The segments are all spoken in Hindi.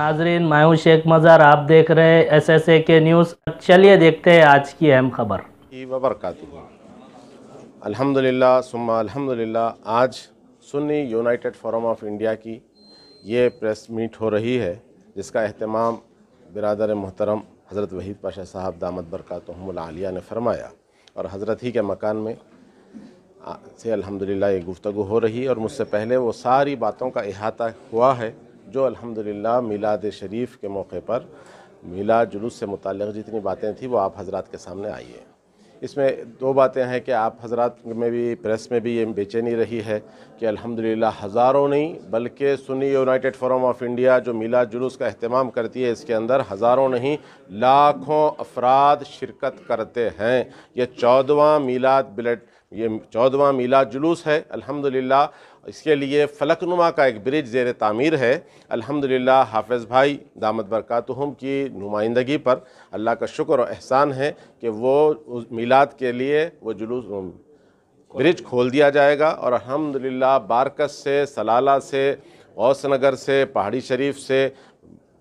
नाजरीन, मैं हूं शेख मज़हर। आप देख रहे हैं SSA के न्यूज़। चलिए देखते हैं आज की अहम खबर। अल्हम्दुलिल्लाह सुम्मा अल्हम्दुलिल्लाह। आज Sunni united forum of India की ये प्रेस मीट हो रही है, जिसका एहतमाम बिरादर मोहतरम हज़रत वहीद पाशा साहब दामत बरकातुहुमुल आलिया ने फरमाया और हज़रत ही के मकान में से अल्हम्दुलिल्लाह ये गुफ्तगू हो रही है। और मुझसे पहले वो सारी बातों का इहाता हुआ है जो अल्हम्दुलिल्लाह मिलाद शरीफ के मौके पर मिलाद जुलूस से मुताल्लिक़ जितनी बातें थी वो आप हज़रात के सामने आई है। इसमें दो बातें हैं कि आप हज़रात में भी, प्रेस में भी ये बेचैनी रही है कि अल्हम्दुलिल्लाह हज़ारों नहीं बल्कि Sunni united forum of India जो मिलाद जुलूस का अहतमाम करती है, इसके अंदर हज़ारों नहीं लाखों अफराद शिरकत करते हैं। ये 14वां मिलाद जुलूस है अल्हम्दुलिल्लाह। इसके लिए फलकनुमा का एक ब्रिज ज़ेर तामीर है अल्हम्दुलिल्लाह। हाफ़िज़ भाई दामत बरकातुहुम की नुमाइंदगी पर अल्लाह का शुक्र और एहसान है कि वो उस मिलाद के लिए वो जुलूस ब्रिज खोल दिया जाएगा। और अल्हम्दुलिल्लाह बारकस से, सलाला से, गौस नगर से, पहाड़ी शरीफ से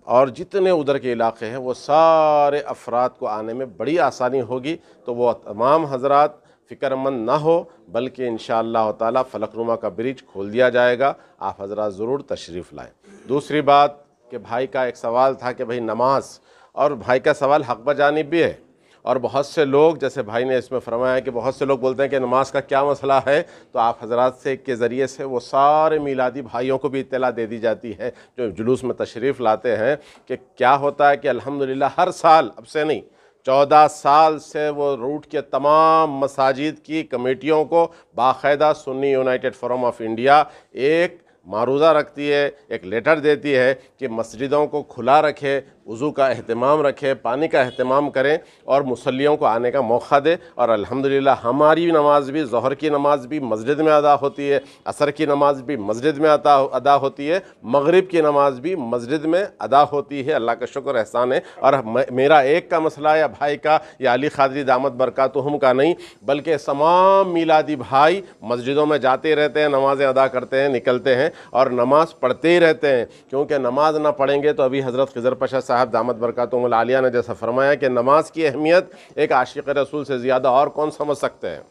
और जितने उधर के इलाके हैं वो सारे अफराद को आने में बड़ी आसानी होगी। तो वो तमाम हज़रात फ़िक्रमंद ना हो, बल्कि इंशाअल्लाह ताला फलकनुमा का ब्रिज खोल दिया जाएगा। आप हज़रात ज़रूर तशरीफ़ लाएँ। दूसरी बात कि भाई का एक सवाल था कि भाई नमाज, और भाई का सवाल हक़ बजानिब भी है। और बहुत से लोग, जैसे भाई ने इसमें फरमाया कि बहुत से लोग बोलते हैं कि नमाज का क्या मसला है, तो आप हज़रात से के ज़रिए से वो सारे मिलादी भाइयों को भी इत्तला दे दी जाती है जो जुलूस में तशरीफ़ लाते हैं कि क्या होता है कि अल्हम्दुलिल्लाह हर साल, अब से नहीं 14 साल से वो रूट के तमाम मसाजिद की कमेटियों को बाकायदा Sunni united forum of India एक मारूज़ा रखती है, एक लेटर देती है कि मस्जिदों को खुला रखे, वज़ू का अहतमाम रखे, पानी का अहतमाम करें और मुसल्लियों को आने का मौका दे। और अल्हम्दुलिल्लाह हमारी नमाज भी, ज़ोहर की नमाज भी मस्जिद में अदा होती है, असर की नमाज भी मस्जिद में अदा होती है, मगरिब की नमाज भी मस्जिद में अदा होती है। अल्लाह का शुक्र एहसान है। और मेरा एक का मसला या भाई का या अली क़ादरी दामत बरकातुहुम का नहीं, बल्कि तमाम मिलादी भाई मस्जिदों में जाते रहते हैं, नमाज़ें अदा करते हैं, निकलते हैं और नमाज़ पढ़ते ही रहते हैं। क्योंकि नमाज ना पढ़ेंगे तो अभी हज़रत ख़िज़र पाशा साहब दामत बरकातुहुमुल आलिया ने जैसा फरमाया कि नमाज की अहमियत एक आशिक़ रसूल से ज़्यादा और कौन समझ सकते हैं।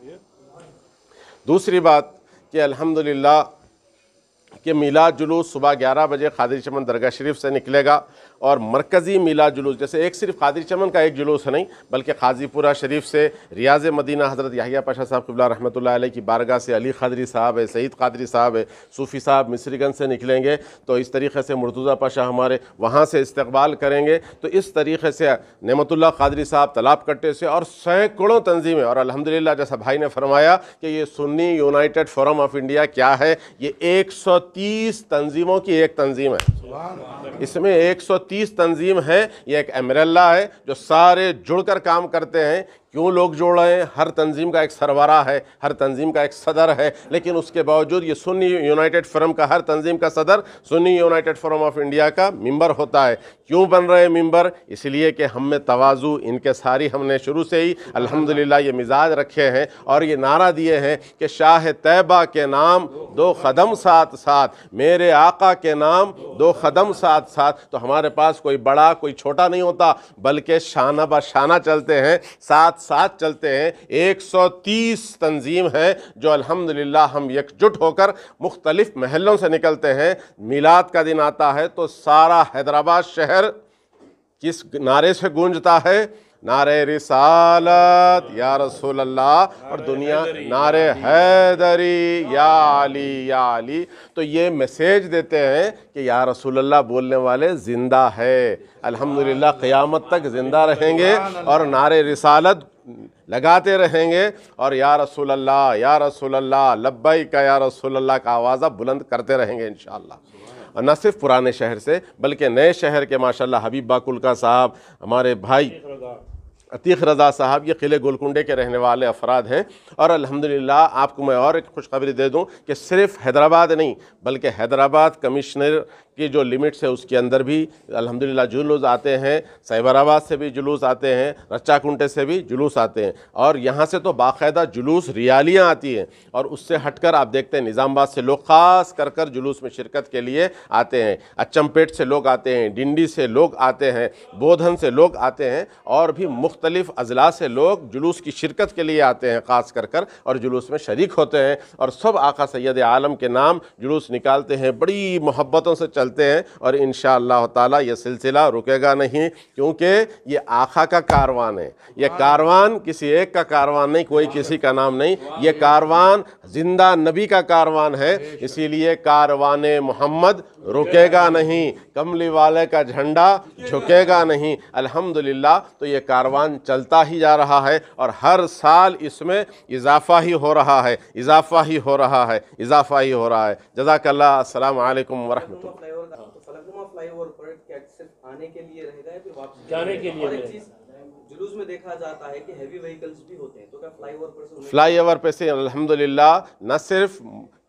दूसरी बात कि अल्हम्दुलिल्लाह कि मिलाद जुलूस सुबह 11 बजे क़ादरी चमन दरगाह शरीफ से निकलेगा। और मरकज़ी मिलाद जुलूस, जैसे एक सिर्फ क़ादरी चमन का एक जुलूस है नहीं, बल्कि क़ाज़ीपुरा शरीफ से, रियाज़ मदीना हज़रत याहिया पाशा साहब क़िबला रहमतुल्लाह अलैह की बारगाह से अली क़ादरी साहब है, सईद क़ादरी साहब है, सूफ़ी साहब मिस्रीगंज से निकलेंगे। तो इस तरीक़े से मुर्तज़ा पाशा हमारे वहाँ से इस्तक़बाल करेंगे। तो इस तरीक़े से नेमतुल्लाह क़ादरी साहब तलाब कट्टे से और सैकड़ों तंजीमें। और अल्हम्दुलिल्लाह जैसा भाई ने फरमाया कि ये Sunni united forum of India क्या है, ये 130 तंजीमों की एक तंजीम है। इसमें 130 तंजीम है। ये एक अमरेला है जो सारे जुड़कर काम करते हैं। क्यों लोग जोड़ रहे हैं? हर तंजीम का एक सरबराह है, हर तंजीम का एक सदर है, लेकिन उसके बावजूद ये सुन्नी यूनाइटेड फोरम का हर तंजीम का सदर Sunni united forum of India का मेंबर होता है। क्यों बन रहे हैं मेंबर? इसलिए कि हम में तवाज़ु, इनके सारी हमने शुरू से ही अल्हम्दुलिल्लाह ये मिजाज रखे हैं और ये नारा दिए हैं कि शाह तैयबा के नाम 2 कदम साथ साथ, मेरे आका के नाम 2 कदम साथ साथ। तो हमारे पास कोई बड़ा कोई छोटा नहीं होता, बल्कि शाना ब शाना चलते हैं, साथ साथ चलते हैं। 130 तंजीम है जो अल्हम्दुलिल्लाह हम एकजुट होकर मुख्तलिफ महलों से निकलते हैं। मिलाद का दिन आता है तो सारा हैदराबाद शहर किस नारे से गूंजता है? नारे रिसालत या रसूल अल्लाह, और दुनिया नारे हैदरी या अली या अली। तो ये मैसेज देते हैं कि या रसूल अल्लाह बोलने वाले ज़िंदा है, अल्हम्दुलिल्लाह क़यामत तक ज़िंदा रहेंगे और नारे रिसालत लगाते रहेंगे और या रसूल अल्लाह लब्बैक या रसूल अल्लाह का आवाज़ बुलंद करते रहेंगे इंशाअल्लाह। और न सिर्फ पुराने शहर से बल्कि नए शहर के माशाअल्लाह हबीब बाकुलका साहब, हमारे भाई अतीक़ रज़ा साहब, ये किले गोलकुंडे के रहने वाले अफराद हैं। और अल्हम्दुलिल्लाह आपको मैं और एक खुशखबरी दे दूं कि सिर्फ़ हैदराबाद नहीं बल्कि हैदराबाद कमिश्नर की जो लिमिट्स है उसके अंदर भी अल्हम्दुलिल्लाह जुलूस आते हैं। साइबराबाद से भी जुलूस आते हैं, रच्चाकुंटे से भी जुलूस आते हैं, और यहाँ से तो बाकायदा जुलूस रियालियाँ आती हैं। और उससे हटकर आप देखते हैं निज़ामाबाद से लोग ख़ास कर जुलूस में शिरकत के लिए आते हैं, अच्चमपेट से लोग आते हैं, डिंडी से लोग आते हैं, बोधन से लोग आते हैं, और भी मुख्तलिफ़ अजला से लोग जुलूस की शिरकत के लिए आते हैं ख़ास कर और जुलूस में शरीक होते हैं। और सब आका सैयद आलम के नाम जुलूस निकालते हैं, बड़ी मोहब्बतों से चलते हैं, और इंशाअल्लाह ताला ये सिलसिला रुकेगा नहीं, क्योंकि ये आका का कारवान है। ये कारवान किसी एक का कारवान नहीं, कोई किसी का नाम नहीं, ये कारवान जिंदा नबी का कारवान है। इसीलिए कारवाने मोहम्मद रुकेगा नहीं, कमली वाले का झंडा झुकेगा नहीं। अल्हम्दुलिल्लाह, तो ये कारवान चलता ही जा रहा है, और हर साल इसमें इजाफ़ा ही हो रहा है, इजाफ़ा ही हो रहा है, इजाफ़ा ही हो रहा है। जज़ाकल्लाह। अस्सलाम वालेकुम वरहमतुल्लाह। फलकनुमा फ्लाईओवर पर क्या सिर्फ आने के लिए रहेगा या फिर वापस जाने के लिए? और एक चीज जुलूस में देखा जाता है कि हैवी व्हीकल्स भी होते हैं, तो क्या फ्लाईओवर पर से फ्लाईओवर पे से अल्हम्दुलिल्लाह न सिर्फ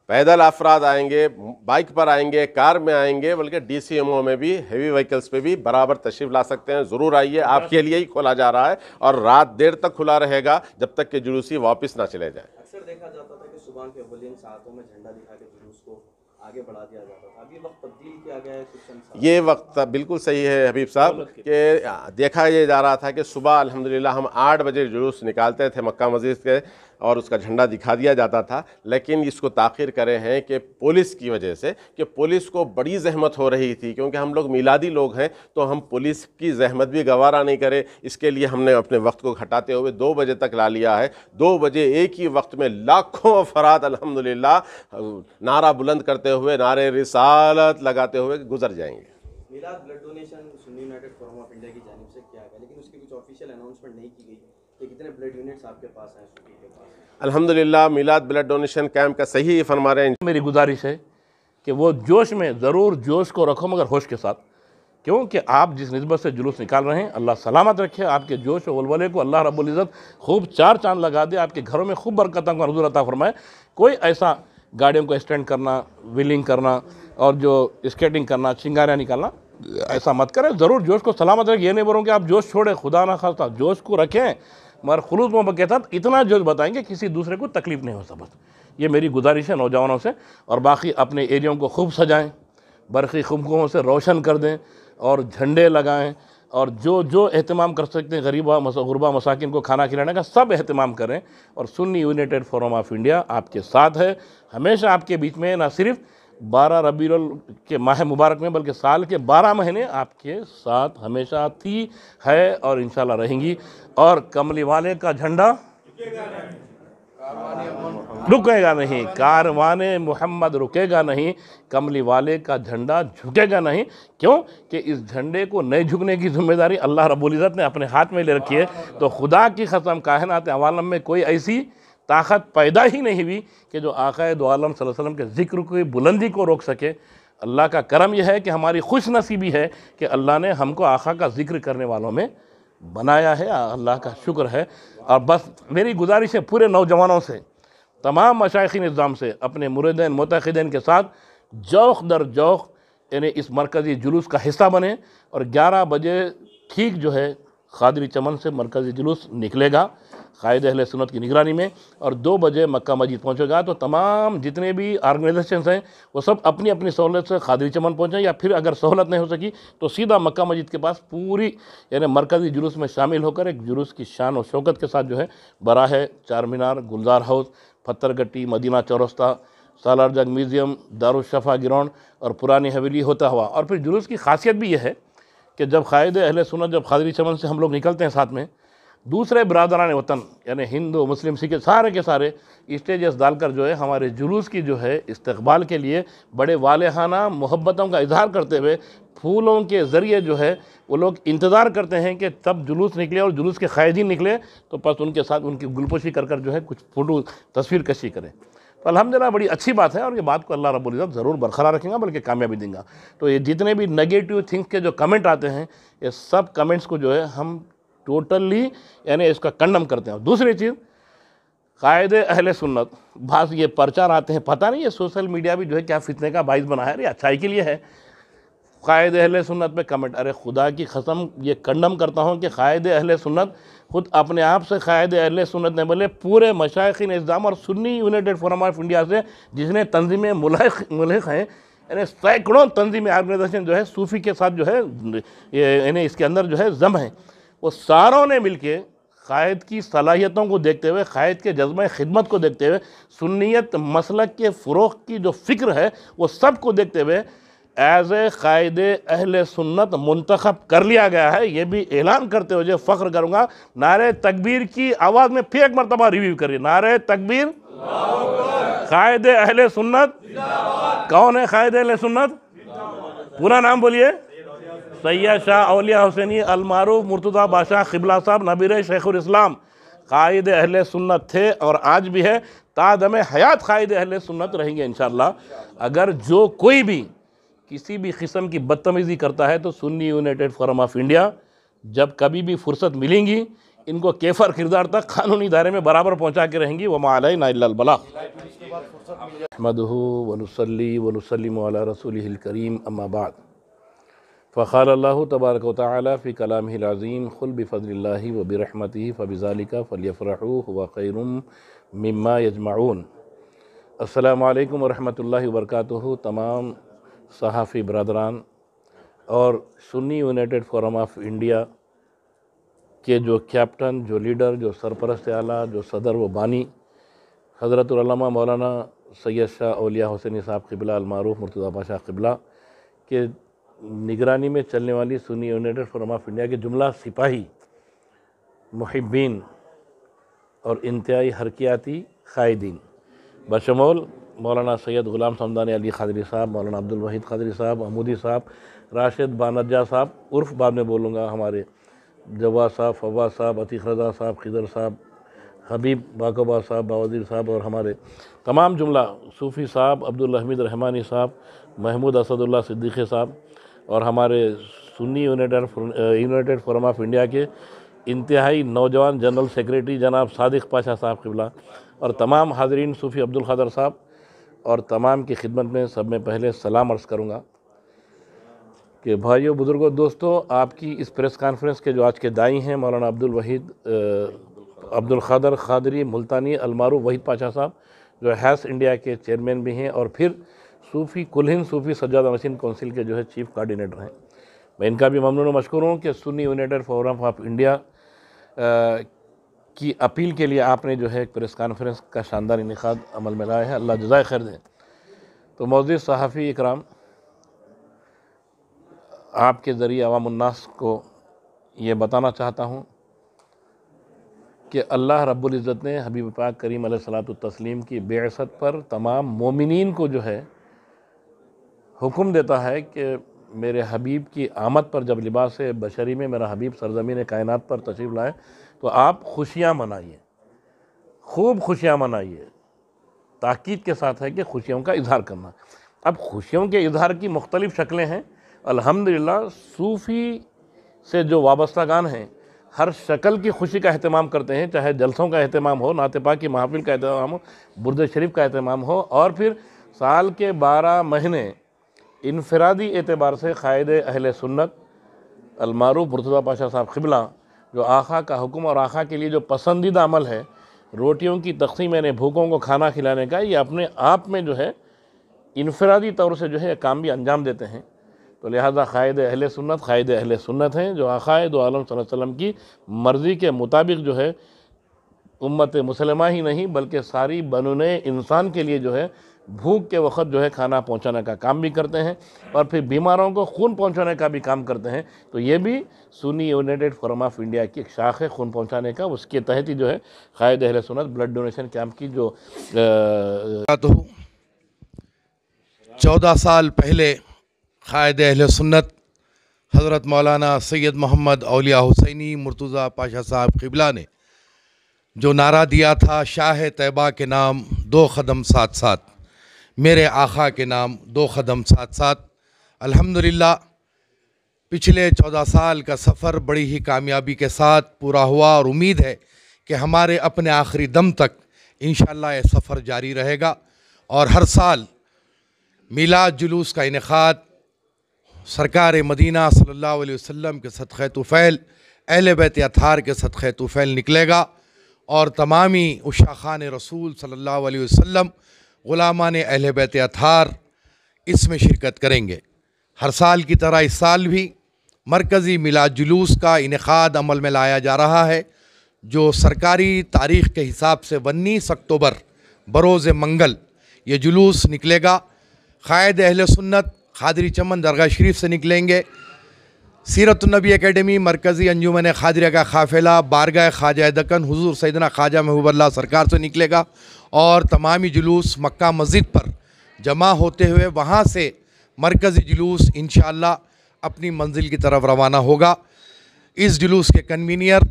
पैदल अफराद आएंगे, बाइक पर आएंगे, कार में आएंगे, बल्कि DCMO में भी हैवी व्हीकल्स पे भी बराबर तशरीफ़ ला सकते हैं। ज़रूर आइए, आपके लिए ही खोला जा रहा है, और रात देर तक खुला रहेगा जब तक कि जुलूसी वापस ना चले जाए। अक्सर देखा जाता था कि सुबह के अव्वलिन सातों में झंडा दिखा के जुलूस को आगे बढ़ा दिया जाता था। अभी वक्त तब्दील किया गया है कुछ अंश। ये वक्त बिल्कुल सही है हबीब साहब, कि देखा ये जा रहा था कि सुबह अल्हम्दुलिल्लाह हम 8 बजे जुलूस निकालते थे मक्का मस्जिद के, और उसका झंडा दिखा दिया जाता था, लेकिन इसको ताख़ीर करे हैं कि पुलिस की वजह से, कि पुलिस को बड़ी जहमत हो रही थी, क्योंकि हम लोग मिलादी लोग हैं, तो हम पुलिस की जहमत भी गवारा नहीं करें। इसके लिए हमने अपने वक्त को घटाते हुए 2 बजे तक ला लिया है। 2 बजे एक ही वक्त में लाखों अफराद अल्हम्दुलिल्लाह नारा बुलंद करते हुए, नारे रिसालत लगाते हुए गुजर जाएंगे। मिलाद blood donation Sunni united forum of India की जानिब से किया गया, लेकिन उसकी कुछ ऑफिशियल अनाउंसमेंट नहीं की गई कि कितने ब्लड यूनिट्स आपके पास हैं, सुन्नी के पास। अल्हम्दुलिल्लाह मिलाद ब्लड डोनेशन कैंप का सही फरमा रहे हैं। मेरी गुजारिश है कि वो जोश में ज़रूर जोश को रखो, मगर होश के साथ, क्योंकि आप जिस निस्बत से जुलूस निकाल रहे हैं, अल्लाह सलामत रखे आपके जोश और वलवले को। अल्लाह रब्बुल इज़्ज़त खूब 4 चांद लगा दे, आपके घरों में खूब बरकतों का नज़ूर अता फरमाए। कोई ऐसा गाड़ियों को स्टैंड करना, व्हीलिंग करना, और जो स्केटिंग करना, चिंगारियाँ निकालना, ऐसा मत करें। ज़रूर जोश को सलामत रखें। ये नहीं बोलूँ कि आप जोश छोड़ें, खुदा ना खास्ता, जोश को रखें, मगर खुलूस मोहब्बत के साथ इतना जोश बताएंगे किसी दूसरे को तकलीफ़ नहीं हो सकता। ये मेरी गुजारिश है नौजवानों से। और बाकी अपने एरियों को खूब सजाएं, बरक़ी खुमकों से रोशन कर दें, और झंडे लगाएं, और जो जो एहतमाम कर सकते हैं गरीबा गुरबा मसाकिन को खाना खिलाने का, सब एहतमाम करें। और Sunni united forum of India आपके साथ है, हमेशा आपके बीच में, ना सिर्फ 12 रबीउल के माह मुबारक में, बल्कि साल के 12 महीने आपके साथ हमेशा थी, है, और इंशाल्लाह रहेंगी। और कमली वाले का झंडा रुकेगा नहीं, कारवाने मोहम्मद रुकेगा नहीं, कमली वाले का झंडा झुकेगा नहीं। क्यों कि इस झंडे को नहीं झुकने की जिम्मेदारी अल्लाह रब्बुल इज़्ज़त ने अपने हाथ में ले रखी है। तो खुदा की कसम, कायनात आवालम में कोई ऐसी ताकत पैदा ही नहीं हुई कि जो आक़ाए दो आलम सल्लल्लाहु अलैहि वसल्लम के ज़िक्र की बुलंदी को रोक सके। अल्लाह का करम यह है कि हमारी खुश नसीबी है कि अल्लाह ने हमको आक़ा का ज़िक्र करने वालों में बनाया है। अल्लाह का शुक्र है। और बस मेरी गुजारिश है पूरे नौजवानों से, तमाम मशाइखीन निज़ाम से, अपने मुरीदीन मुतक़िदीन के साथ जौक़ दर जौक़ यानी इस मरकज़ी जुलूस का हिस्सा बने। और 11 बजे ठीक जो है क़ादरी चमन से मरकज़ी जुलूस निकलेगा क़ायद अहले सुन्नत की निगरानी में, और 2 बजे मक्का मस्जिद पहुँचेगा। तो तमाम जितने भी ऑर्गेनाइजेशंस हैं वो सब अपनी अपनी सहूलत से क़ादरी चमन पहुँचें, या फिर अगर सहूलत नहीं हो सकी तो सीधा मक्का मस्जिद के पास पूरी यानी मरकज़ी जुलूस में शामिल होकर एक जुलूस की शान और शौकत के साथ जो है बराह चार मीनार, गुलजार हाउस, पत्थरगट्टी, मदीना चौरस्ता, सालार जंग म्यूज़ियम, दारुश्शफ़ा ग्राउंड और पुरानी हवेली होता हुआ। और फिर जुलूस की खासियत भी यह है कि जब क़ायद अहले सुन्नत जब क़ादरी चमन से हम लोग निकलते हैं, साथ में दूसरे बिरादरान वतन यानी हिंदू मुस्लिम सिख सारे के सारे स्टेजेस डालकर जो है हमारे जुलूस की जो है इस्तकबाल के लिए बड़े वालेहाना मोहब्बतों का इजहार करते हुए फूलों के ज़रिए जो है वो लोग इंतज़ार करते हैं कि तब जुलूस निकले और जुलूस के क़ायदीन निकले तो बस उनके साथ उनकी गुलपोशी कर कर जो है कुछ फ़ोटो तस्वीर कशी करें। तो अल्हम्दुलिल्लाह बड़ी अच्छी बात है, और ये बात को अल्लाह रब्बुल इज़्ज़त ज़रूर बरकरार रखेगा, बल्कि कामयाबी देगा। तो ये जितने भी नेगेटिव थिंग्स के जो कमेंट आते हैं, ये सब कमेंट्स को जो है हम टोटली यानी इसका कंडम करते हैं। दूसरी चीज़, क़ायद अहले सुन्नत बास ये प्रचार आते हैं, पता नहीं ये सोशल मीडिया भी जो है क्या फितने का बाइस बना है। अरे अच्छाई के लिए है, क़ायद अहले सुन्नत पे कमेंट। अरे खुदा की कसम ये कंडम करता हूँ कि क़ायद अहले सुन्नत खुद अपने आप से क़ायद अहले सुन्नत ने बोले, पूरे मशाइख़ इस्लाम और Sunni united forum of India से जिसने तंजीमें मुल्हिक़ हैं, यानी सैकड़ों तंजीमी ऑर्गेनाइजेशन जो है सूफ़ी के साथ जो है यानी इसके अंदर जो है जम है, वो सारों ने मिलके क़ायद की सलाहियतों को देखते हुए, क़ायद के जज्बे खिदमत को देखते हुए, सुन्नियत मसलक के फ़रोग़ की जो फ़िक्र है वो सब को देखते हुए एज़ ए क़ायद अहले सुन्नत मुंतखब कर लिया गया है। ये भी ऐलान करते हुए फ़ख्र करूँगा। नारे तकबीर की आवाज़ में फिर एक मरतबा रिव्यू करिए। नारे तकबीर, क़ायद अहले सुन्नत। कौन है क़ायद अहले सुन्नत? पूरा नाम बोलिए। सैयद शाह औलिया हुसैनी अलमारूफ मुर्तज़ा बादशाह क़िबला साहब नबीर शेखुल इस्लाम क़ायद अहले सुन्नत थे और आज भी है, तादम हयात क़ायद अहले सुन्नत रहेंगे इंशाअल्लाह। अगर जो कोई भी किसी भी किस्म की बदतमीज़ी करता है तो Sunni united forum of India जब कभी भी फुर्सत मिलेंगी इनको केफर किरदार तक कानूनी दायरे में बराबर पहुँचा के रहेंगी। वमा अलैना इल्लल बलाग। अहमदुहु व नुसल्ली व नुसल्लिमु अला रसूलिहिल करीम, अम्मा बाद। फ़क़ाल अल्लाहु तबारक व तआला फ़ी कलामिहिल अज़ीम, क़ुल बिफ़ज़लिल्लाहि व बिरहमतिहि फ़बिज़ालिका फ़लयफ़रहू हुवा ख़ैरुम मिम्मा यजमऊन। अस्सलामु अलैकुम व रहमतुल्लाहि व बरकातुहू। तमाम सहाफ़ी बरदरान और Sunni united forum of India के जो कैप्टन, जो लीडर, जो सरपरस्त आला, जो सदर व बानी हज़रतुल उलमा मौलाना सैयद शाह औलिया हुसैनी साहब क़िबला अलमारूफ मुर्तज़ा बादशाह क़िबला के निगरानी में चलने वाली Sunni united forum of India के जुमला सिपाही, मुहिब्बीन और इंतहाई हरकियाती क़ायदीन बशमूल मौलाना सैयद ग़ुलाम समदानी अली क़ादरी साहब, मौलाना अब्दुल वहीद क़ादरी साहब, अमूदी साहब, राशिद बानज्जा साहब उर्फ़ बाद में बोलूँगा, हमारे जवाद साहब, फवाद साहब, अतीक़ रज़ा साहब, खिदर साहब, हबीब बाकोबा साहब, बावज़ीर साहब और हमारे तमाम जुमला सूफ़ी साहब, अब्दुल हमीद रहमानी साहब, महमूद असदुल्ला सिद्दीक़ी साहब और हमारे Sunni united forum of India के इंतहाई नौजवान जनरल सेक्रेटरी जनाब सादिक़ पाशा साहब क़िबला और तमाम हाज़रीन सूफ़ी अब्दुल क़ादर साहब और तमाम की खिदमत में सब में पहले सलाम अर्ज़ करूँगा कि भाइयों, बुज़ुर्गों, दोस्तों, आपकी इस प्रेस कॉन्फ्रेंस के जो आज के दाई हैं मौलाना अब्दुल वहीद अब्दुल क़ादर क़ादरी मुल्तानी अलमारूफ वहीद पाशा साहब, जो हैस इंडिया के चेयरमैन भी हैं और फिर सूफ़ी कुल सूफ़ी सज्जादा नशीन काउंसिल के जो है चीफ़ कोऑर्डिनेटर हैं। मैं इनका भी ममनून व मशकूर हूँ कि Sunni united forum of India की अपील के लिए आपने जो है एक प्रेस कॉन्फ्रेंस का शानदार इनेकाद अमल में लाया है। अल्लाह जज़ाए खैर दें। तो मौजूद सहाफ़ी इकराम, आपके ज़रिए अवामुन्नास को ये बताना चाहता हूँ कि अल्लाह रब्बुल इज़्ज़त ने हबीब पाक करीम अलैहिस्सलातु तस्लीम की बेअसत पर तमाम मोमिनीन को जो है हुक्म देता है कि मेरे हबीब की आमद पर जब लिबास बशरी में मेरा हबीब सरज़मीन कायनात पर तशरीफ़ लाए तो आप खुशियाँ मनाइए, खूब खुशियाँ मनाइए। ताकीद के साथ है कि खुशियों का इजहार करना। अब खुशियों के इजहार की मुख्तलिफ़ शक्लें हैं। अल्हम्दुलिल्लाह सूफ़ी से जो वाबस्तागान हैं हर शक्ल की खुशी का अहतमाम करते हैं, चाहे जलसों का अहतमाम हो, नात पाक की महफ़िल का अहतमाम हो, बुर्द शरीफ का अहतमाम हो और फिर साल के 12 महीने इनफरादी एतबार से क़ायद अहले सुन्नत अलमारूफ मुर्तज़ा पाशा साहब क़िबला जो आक़ा का हुक्म और आक़ा के लिए जो पसंदीदा अमल है रोटियों की तक़सीम यानी भूखों को खाना खिलाने का, ये अपने आप में जो है इनफरादी तौर से जो है काम भी अंजाम देते हैं। तो लिहाजा क़ायद अहले सुन्नत हैं जो आक़ाए दो आलम सल्लल्लाहु अलैहि वसल्लम की मर्ज़ी के मुताबिक जो है उम्मत मुसलमा ही नहीं बल्कि सारी बनूने इंसान के लिए जो है भूख के वक़्त जो है खाना पहुंचाने का काम भी करते हैं और फिर बीमारों को खून पहुंचाने का भी काम करते हैं। तो ये भी Sunni united forum of India की एक शाख है खून पहुंचाने का। उसके तहत ही जो है क़ायद अहले सुन्नत ब्लड डोनेशन कैंप की जो 14 साल पहले क़ायद अहले सुन्नत हज़रत मौलाना सैयद मोहम्मद औलिया हुसैनी मुर्तज़ा पाशा साहब क़िबला ने जो नारा दिया था, शाह तैयबा के नाम 2 कदम साथ साथ, मेरे आक़ा के नाम 2 कदम साथ साथ। अल्हम्दुलिल्लाह पिछले 14 साल का सफ़र बड़ी ही कामयाबी के साथ पूरा हुआ और उम्मीद है कि हमारे अपने आखिरी दम तक इंशाअल्लाह ये सफ़र जारी रहेगा और हर साल मिलाद जुलूस का इनेकाद सरकार मदीना सल्लल्लाहु अलैहि वसल्लम के सदक़े तुफ़ैल, अहले बैत अताहार के सदक़े तुफ़ैल निकलेगा और तमामी उशाख़ान रसूल सल्लल्लाहु अलैहि वसल्लम, ग़ुलामान अहले बैत अताहार इसमें शिरकत करेंगे। हर साल की तरह इस साल भी मरकज़ी मिलाद जुलूस का इनेकाद अमल में लाया जा रहा है, जो सरकारी तारीख़ के हिसाब से 19 अक्टूबर बरोज़ मंगल ये जुलूस निकलेगा। क़ायद अहले सुन्नत क़ादरी चमन दरगाह शरीफ से निकलेंगे। सीरतुन्नबी एकेडमी मरकज़ी अंजुमन क़ादरिया का काफ़िला बारगाह ख्वाजा दक्कन हुज़ूर सैयदना ख्वाजा महबूबुल्लाह सरकार से निकलेगा और तमामी जुलूस मक्का मस्जिद पर जमा होते हुए वहाँ से मरकज़ी जुलूस इंशाअल्लाह अपनी मंजिल की तरफ रवाना होगा। इस जुलूस के कन्वीनियर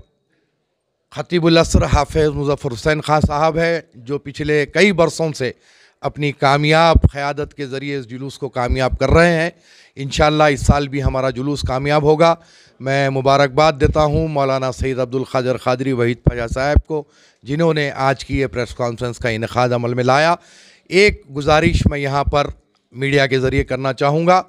ख़तीबुल असर हाफ़िज़ मुज़फ़्फ़र हुसैन ख़ान साहब है, जो पिछले कई बरसों से अपनी कामयाब क़यादत के ज़रिए इस जुलूस को कामयाब कर रहे हैं। इंशाअल्लाह इस साल भी हमारा जुलूस कामयाब होगा। मैं मुबारकबाद देता हूँ मौलाना सैयद अब्दुल क़ादिर क़ादरी वहीद ख्वाजा साहब को, जिन्होंने आज की ये प्रेस कॉन्फ्रेंस का इनेकाद अमल में लाया। एक गुजारिश मैं यहाँ पर मीडिया के ज़रिए करना चाहूँगा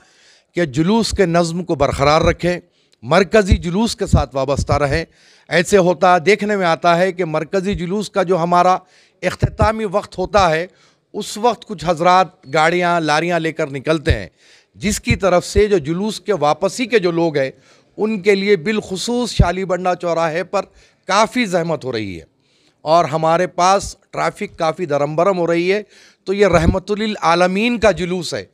कि जुलूस के नज़्म को बरक़रार रखें, मरकज़ी जुलूस के साथ वाबस्ता रहें। ऐसे होता देखने में आता है कि मरकज़ी जुलूस का जो हमारा इख्तितामी वक्त होता है, उस वक्त कुछ हजरात गाड़ियाँ लारियाँ लेकर निकलते हैं, जिसकी तरफ से जो जुलूस के वापसी के जो लोग हैं उनके लिए बिलखुसूस शालीबंडा चौराहे पर काफ़ी ज़हमत हो रही है और हमारे पास ट्रैफिक काफ़ी दरमबरम हो रही है। तो ये रहमतुल आलमीन का जुलूस है,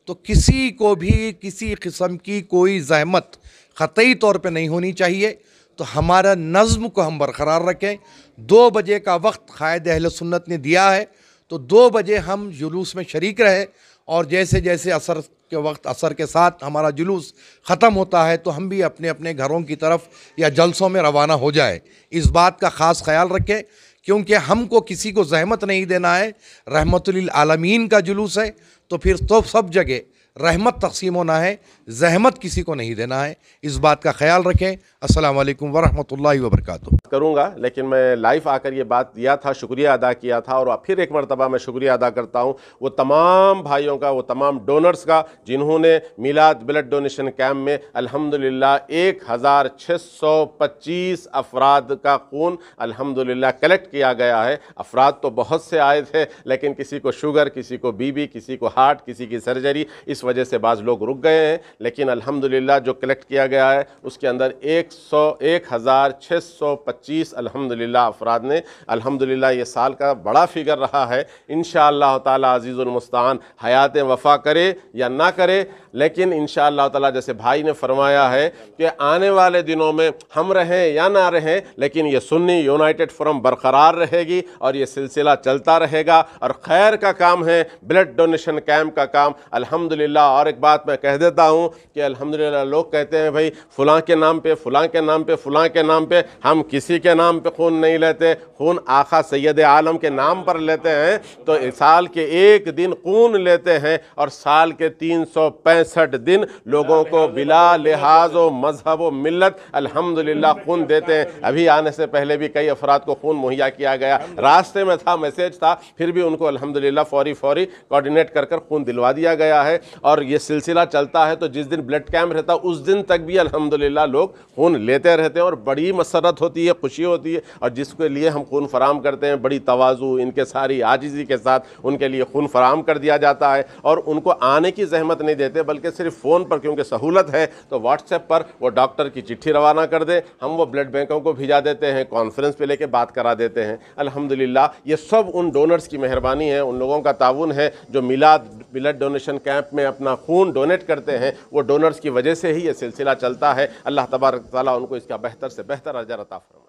तो किसी को भी किसी किस्म की कोई ज़हमत क़तई तौर पे नहीं होनी चाहिए। तो हमारा नज़्म को हम बरक़रार रखें। 2 बजे का वक्त क़ायद अहले सुन्नत ने दिया है, तो 2 बजे हम जुलूस में शरीक रहे और जैसे जैसे असर के वक्त असर के साथ हमारा जुलूस ख़त्म होता है तो हम भी अपने अपने घरों की तरफ या जलसों में रवाना हो जाए। इस बात का ख़ास ख्याल रखें, क्योंकि हमको किसी को ज़हमत नहीं देना है। रहमतुल आलमीन का जुलूस है, तो फिर तो सब जगह रहमत तक़सीम होना है, ज़हमत किसी को नहीं देना है। इस बात का ख्याल रखें। अस्सलामु अलैकुम वरहमतुल्लाहि वबरकातुहू। करूँगा, लेकिन मैं लाइव आकर ये बात दिया था, शुक्रिया अदा किया था और फिर एक मरतबा मैं शुक्रिया अदा करता हूँ वो तमाम भाइयों का, वो तमाम डोनर्स का, जिन्होंने मिलाद ब्लड डोनेशन कैम्प में अल्हम्दुलिल्लाह 1625 अफराद का खून अल्हम्दुलिल्लाह कलेक्ट किया गया है। अफराद तो बहुत से आए थे, लेकिन किसी को शुगर, किसी को बीबी, किसी को हार्ट, किसी की सर्जरी, इस वजह से बाज़ लोग रुक गए हैं। लेकिन अल्हम्दुलिल्लाह जो कलेक्ट किया गया है उसके अंदर 1625 अल्हम्दुलिल्लाह अफराद ने, अल्हम्दुलिल्लाह ये साल का बड़ा फिगर रहा है। इंशाअल्लाह ताला अज़ीज़ुल मुस्तान हयात वफ़ा करे या ना करे, लेकिन इंशाअल्लाह ताला जैसे भाई ने फरमाया है कि आने वाले दिनों में हम रहें या ना रहें, लेकिन ये सुन्नी यूनाइटेड फोरम बरकरार रहेगी और ये सिलसिला चलता रहेगा और खैर का काम है, ब्लड डोनेशन कैंप का काम अल्हम्दुलिल्लाह। और एक बात मैं कह देता हूँ कि अल्हम्दुलिल्लाह लोग कहते हैं भाई फ़लाँ के नाम पे, फ़लाँ के नाम पे, फ़लाँ के नाम पे, हम किसी के नाम पे खून नहीं लेते, खून आका सैयद आलम के नाम पर लेते हैं। तो साल के एक दिन खून लेते हैं और साल के 365 दिन लोगों को बिला लिहाज व मजहब व मिल्लत अल्हम्दुलिल्लाह खून देते हैं। अभी आने से पहले भी कई अफराद को खून मुहैया किया गया, रास्ते में था, मैसेज था, फिर भी उनको अल्हम्दुलिल्लाह फौरी कोऑर्डिनेट कर खून दिलवा दिया गया है और ये सिलसिला चलता है। तो जिस दिन ब्लड कैंप रहता है उस दिन तक भी अल्हम्दुलिल्लाह लोग खून लेते रहते हैं और बड़ी मसरत होती है, खुशी होती है। और जिसके लिए हम खून फराम करते हैं, बड़ी तवाज़ु, इनके सारी आजिज़ी के साथ उनके लिए खून फराम कर दिया जाता है और उनको आने की जहमत नहीं देते, बल्कि सिर्फ फ़ोन पर, क्योंकि सहूलत है तो व्हाट्सएप पर वो डॉक्टर की चिट्ठी रवाना कर दे, हम वो ब्लड बैंकों को भिजा देते हैं, कॉन्फ्रेंस पे लेके बात करा देते हैं। अल्हम्दुलिल्लाह ये सब उन डोनर्स की मेहरबानी है, उन लोगों का ताउन है जो मिलाद ब्लड डोनेशन कैंप में अपना खून डोनेट करते हैं। वो डोनर्स की वजह से ही ये सिलसिला चलता है। अल्लाह तबारक व तआला उनको इसका बेहतर से बेहतर अजर अता फरमाए।